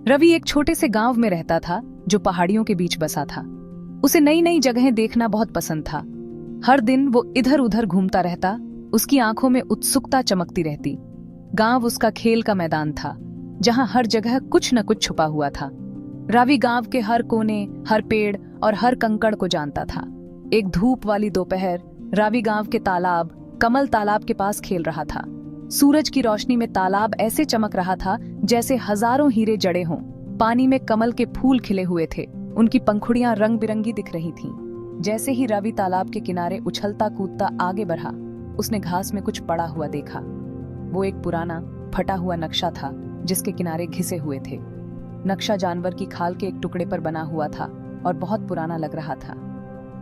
रवि एक छोटे से गांव में रहता था जो पहाड़ियों के बीच बसा था। उसे नई नई जगहें देखना बहुत पसंद था। हर दिन वो इधर उधर घूमता रहता, उसकी आंखों में उत्सुकता चमकती रहती। गांव उसका खेल का मैदान था, जहां हर जगह कुछ न कुछ छुपा हुआ था। रवि गांव के हर कोने, हर पेड़ और हर कंकड़ को जानता था। एक धूप वाली दोपहर रवि गांव के तालाब, कमल तालाब के पास खेल रहा था। सूरज की रोशनी में तालाब ऐसे चमक रहा था जैसे हजारों हीरे जड़े हों। पानी में कमल के फूल खिले हुए थे, उनकी पंखुड़ियां रंग बिरंगी दिख रही थीं। जैसे ही रवि तालाब के किनारे उछलता कूदता आगे बढ़ा, उसने घास में कुछ पड़ा हुआ देखा। वो एक पुराना फटा हुआ नक्शा था जिसके किनारे घिसे हुए थे। नक्शा जानवर की खाल के एक टुकड़े पर बना हुआ था और बहुत पुराना लग रहा था।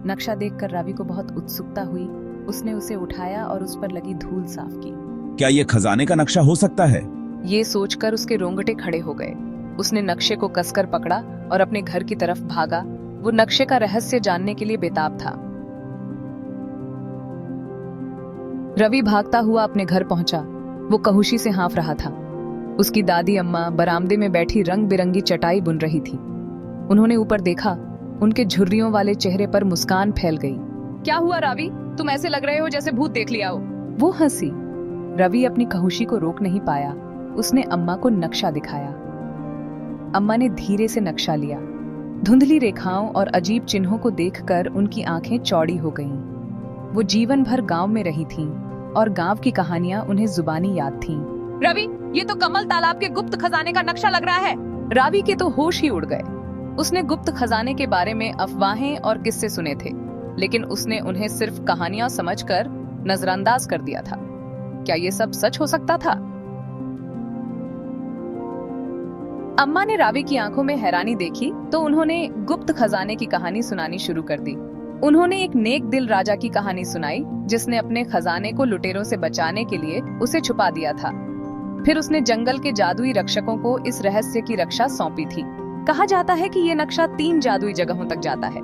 नक्शा देखकर रवि को बहुत उत्सुकता हुई। उसने उसे उठाया और उस पर लगी धूल साफ की। क्या ये खजाने का नक्शा हो सकता है? ये सोचकर उसके रोंगटे खड़े हो गए। उसने नक्शे को कसकर पकड़ा और अपने घर की तरफ भागा। वो नक्शे का रहस्य जानने के लिए बेताब था। रवि भागता हुआ अपने घर पहुंचा। वो कहुशी से हाँफ रहा था। उसकी दादी अम्मा बरामदे में बैठी रंग बिरंगी चटाई बुन रही थी। उन्होंने ऊपर देखा, उनके झुर्रियों वाले चेहरे पर मुस्कान फैल गई। क्या हुआ रवि, तुम ऐसे लग रहे हो जैसे भूत देख लिया हो। वो हंसी। रवि अपनी कहुशी को रोक नहीं पाया। उसने अम्मा को नक्शा दिखाया। अम्मा ने धीरे से नक्शा लिया। धुंधली रेखाओं और अजीब चिन्हों को देखकर उनकी आंखें चौड़ी हो गईं। वो जीवन भर गांव में रही थीं और गांव की कहानियां उन्हें जुबानी याद थीं। रवि, ये तो कमल तालाब के गुप्त खजाने का नक्शा लग रहा है। रवि के तो होश ही उड़ गए। उसने गुप्त खजाने के बारे में अफवाहें और किस्से सुने थे, लेकिन उसने उन्हें सिर्फ कहानियां समझकर नजरअंदाज कर दिया था। क्या ये सब सच हो सकता था? अम्मा ने रवि की आंखों में हैरानी देखी तो उन्होंने गुप्त खजाने की कहानी सुनानी शुरू कर दी। उन्होंने एक नेक दिल राजा की कहानी सुनाई जिसने अपने खजाने को लुटेरों से बचाने के लिए उसे छुपा दिया था। फिर उसने जंगल के जादुई रक्षकों को इस रहस्य की रक्षा सौंपी थी। कहा जाता है कि ये नक्शा 3 जादुई जगहों तक जाता है।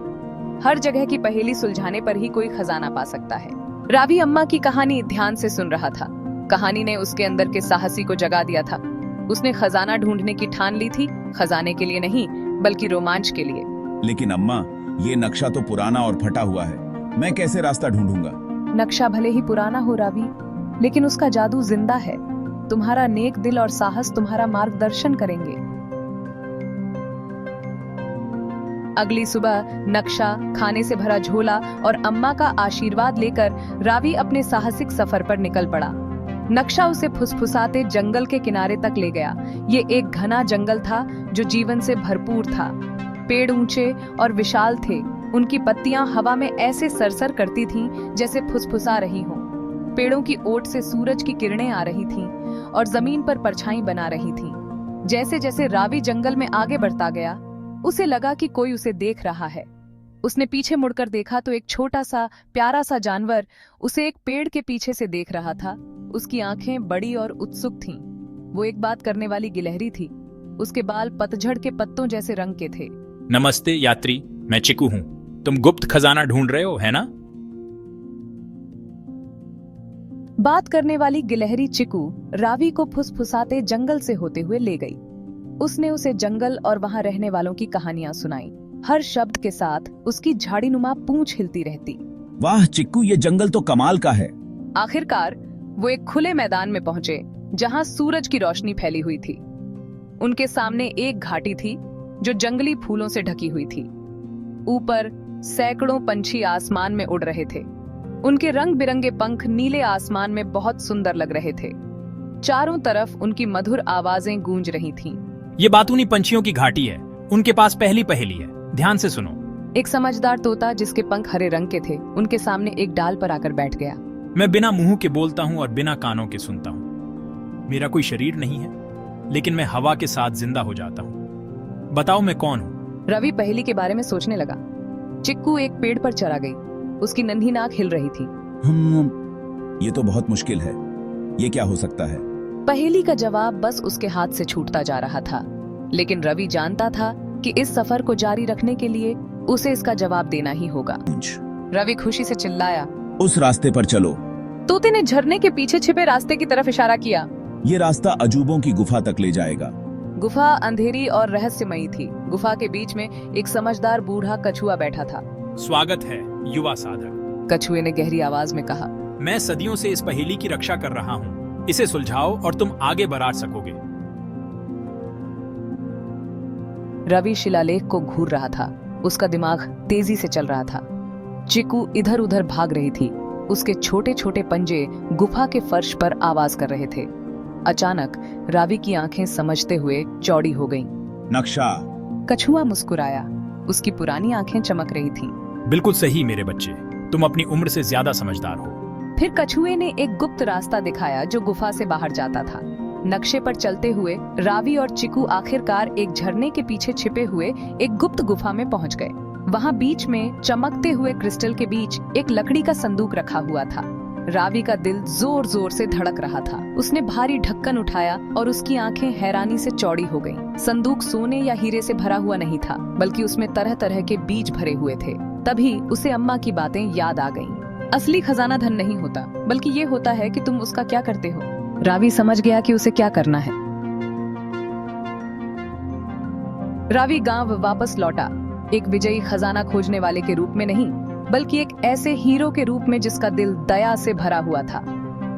हर जगह की पहेली सुलझाने पर ही कोई खजाना पा सकता है। रवि अम्मा की कहानी ध्यान से सुन रहा था। कहानी ने उसके अंदर के साहसी को जगा दिया था। उसने खजाना ढूंढने की ठान ली थी, खजाने के लिए नहीं बल्कि रोमांच के लिए। लेकिन अम्मा, ये नक्शा तो पुराना और फटा हुआ है। मैं कैसे रास्ता ढूंढूंगा? नक्शा भले ही पुराना हो रवि, लेकिन उसका जादू जिंदा है। तुम्हारा नेक दिल और साहस तुम्हारा मार्गदर्शन करेंगे। अगली सुबह नक्शा, खाने से भरा झोला और अम्मा का आशीर्वाद लेकर रवि अपने साहसिक सफर पर निकल पड़ा। नक्शा उसे फुसफुसाते जंगल के किनारे तक ले गया। ये एक घना जंगल था जो जीवन से भरपूर था। पेड़ ऊंचे और विशाल थे। उनकी पत्तियां हवा में ऐसे सरसर करती थीं जैसे फुसफुसा रही हों। पेड़ों की ओट से सूरज की किरणें आ रही थीं और जमीन पर परछाई बना रही थीं। जैसे जैसे रवि जंगल में आगे बढ़ता गया, उसे लगा कि कोई उसे देख रहा है। उसने पीछे मुड़कर देखा तो एक छोटा सा प्यारा सा जानवर उसे एक पेड़ के पीछे से देख रहा था। उसकी आंखें बड़ी और उत्सुक थीं। वो एक बात करने वाली गिलहरी थी। उसके बाल पतझड़ के पत्तों जैसे रंग के थे। नमस्ते यात्री, मैं चिकू हूँ। तुम गुप्त खजाना ढूंढ रहे हो, है ना? बात करने वाली गिलहरी चिकू रवि को फुसफुसाते जंगल से होते हुए ले गई। उसने उसे जंगल और वहां रहने वालों की कहानियां सुनाई। हर शब्द के साथ उसकी झाड़ीनुमा पूंछ हिलती रहती। वाह चिक्कू, ये जंगल तो कमाल का है। आखिरकार वो एक खुले मैदान में पहुंचे जहां सूरज की रोशनी फैली हुई थी। उनके सामने एक घाटी थी जो जंगली फूलों से ढकी हुई थी। ऊपर सैकड़ों पंछी आसमान में उड़ रहे थे। उनके रंग बिरंगे पंख नीले आसमान में बहुत सुंदर लग रहे थे। चारों तरफ उनकी मधुर आवाजें गूंज रही थीं। ये बातूनी पंछियों की घाटी है। उनके पास पहली पहेली है, ध्यान से सुनो। एक समझदार तोता जिसके पंख हरे रंग के थे, उनके सामने एक डाल पर आकर बैठ गया। मैं बिना मुंह के बोलता हूँ और बिना कानों के सुनता हूँ। मेरा कोई शरीर नहीं है, लेकिन मैं हवा के साथ जिंदा हो जाता हूँ। बताओ मैं कौन हूँ? रवि पहेली के बारे में सोचने लगा। चिक्कू एक पेड़ पर चढ़ा गई। उसकी नन्ही नाक हिल रही थी। ये तो बहुत मुश्किल है। ये क्या हो सकता है? पहेली का जवाब बस उसके हाथ से छूटता जा रहा था, लेकिन रवि जानता था कि इस सफर को जारी रखने के लिए उसे इसका जवाब देना ही होगा। रवि खुशी से चिल्लाया, उस रास्ते पर चलो। तोते ने झरने के पीछे छिपे रास्ते की तरफ इशारा किया। ये रास्ता अजूबों की गुफा तक ले जाएगा। गुफा अंधेरी और रहस्यमयी थी। गुफा के बीच में एक समझदार बूढ़ा कछुआ बैठा था। स्वागत है युवा साधक। कछुए ने गहरी आवाज में कहा। मैं सदियों से इस पहेली की रक्षा कर रहा हूँ। इसे सुलझाओ और तुम आगे बढ़ सकोगे। रवि शिलालेख को घूर रहा था। उसका दिमाग तेजी से चल रहा था। चिकू इधर उधर भाग रही थी। उसके छोटे छोटे पंजे गुफा के फर्श पर आवाज कर रहे थे। अचानक रावी की आंखें समझते हुए चौड़ी हो गईं। नक्शा। कछुआ मुस्कुराया। उसकी पुरानी आंखें चमक रही थीं। बिल्कुल सही मेरे बच्चे, तुम अपनी उम्र से ज्यादा समझदार हो। फिर कछुए ने एक गुप्त रास्ता दिखाया जो गुफा से बाहर जाता था। नक्शे पर चलते हुए रावी और चिकू आखिरकार एक झरने के पीछे छिपे हुए एक गुप्त गुफा में पहुंच गए। वहां बीच में चमकते हुए क्रिस्टल के बीच एक लकड़ी का संदूक रखा हुआ था। रावी का दिल जोर जोर से धड़क रहा था। उसने भारी ढक्कन उठाया और उसकी आंखें हैरानी से चौड़ी हो गईं। संदूक सोने या हीरे से भरा हुआ नहीं था, बल्कि उसमें तरह तरह के बीज भरे हुए थे। तभी उसे अम्मा की बातें याद आ गईं। असली खजाना धन नहीं होता, बल्कि ये होता है कि तुम उसका क्या करते हो। रावी समझ गया कि उसे क्या करना है। रावी गांव वापस लौटा, एक विजयी खजाना खोजने वाले के रूप में नहीं, बल्कि एक ऐसे हीरो के रूप में जिसका दिल दया से भरा हुआ था।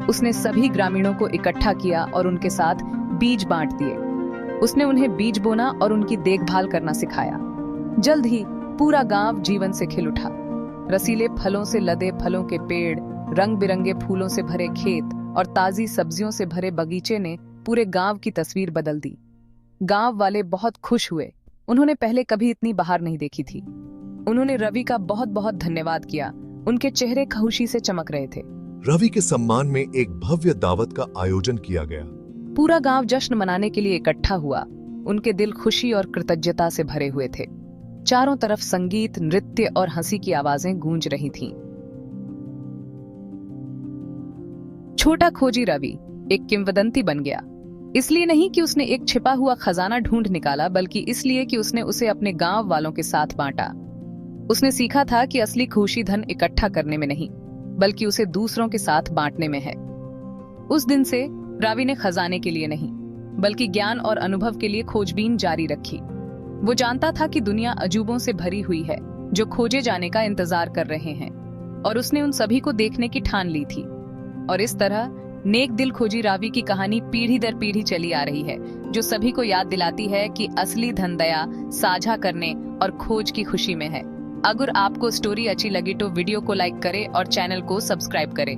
उसने सभी ग्रामीणों को इकट्ठा किया और उनके साथ बीज बांट दिए। उसने उन्हें बीज बोना और उनकी देखभाल करना सिखाया। जल्द ही पूरा गांव जीवन से खिल उठा। रसीले फलों से लदे फलों के पेड़, रंग बिरंगे फूलों से भरे खेत और ताजी सब्जियों से भरे बगीचे ने पूरे गांव की तस्वीर बदल दी। गांव वाले बहुत खुश हुए। उन्होंने पहले कभी इतनी बहार नहीं देखी थी। उन्होंने रवि का बहुत बहुत धन्यवाद किया। उनके चेहरे खुशी से चमक रहे थे। रवि के सम्मान में एक भव्य दावत का आयोजन किया गया। पूरा गांव जश्न मनाने के लिए इकट्ठा हुआ। उनके दिल खुशी और कृतज्ञता से भरे हुए थे। चारों तरफ संगीत, नृत्य और हंसी की आवाजें गूंज रही थीं। छोटा खोजी रवि एक किंवदंती बन गया। इसलिए नहीं कि उसने एक छिपा हुआ खजाना ढूंढ निकाला, बल्कि इसलिए कि उसने उसे अपने गांव वालों के साथ बांटा। उसने सीखा था कि असली खुशी धन इकट्ठा करने में नहीं, बल्कि उसे दूसरों के साथ बांटने में है। उस दिन से रावी ने खजाने के लिए नहीं, बल्कि ज्ञान और अनुभव के लिए खोजबीन जारी रखी। वो जानता था कि दुनिया अजूबों से भरी हुई है, जो खोजे जाने का इंतजार कर रहे हैं, और उसने उन सभी को देखने की ठान ली थी। और इस तरह नेक दिल खोजी रावी की कहानी पीढ़ी दर पीढ़ी चली आ रही है, जो सभी को याद दिलाती है कि असली धन दया, साझा करने और खोज की खुशी में है। अगर आपको स्टोरी अच्छी लगी तो वीडियो को लाइक करें और चैनल को सब्सक्राइब करें।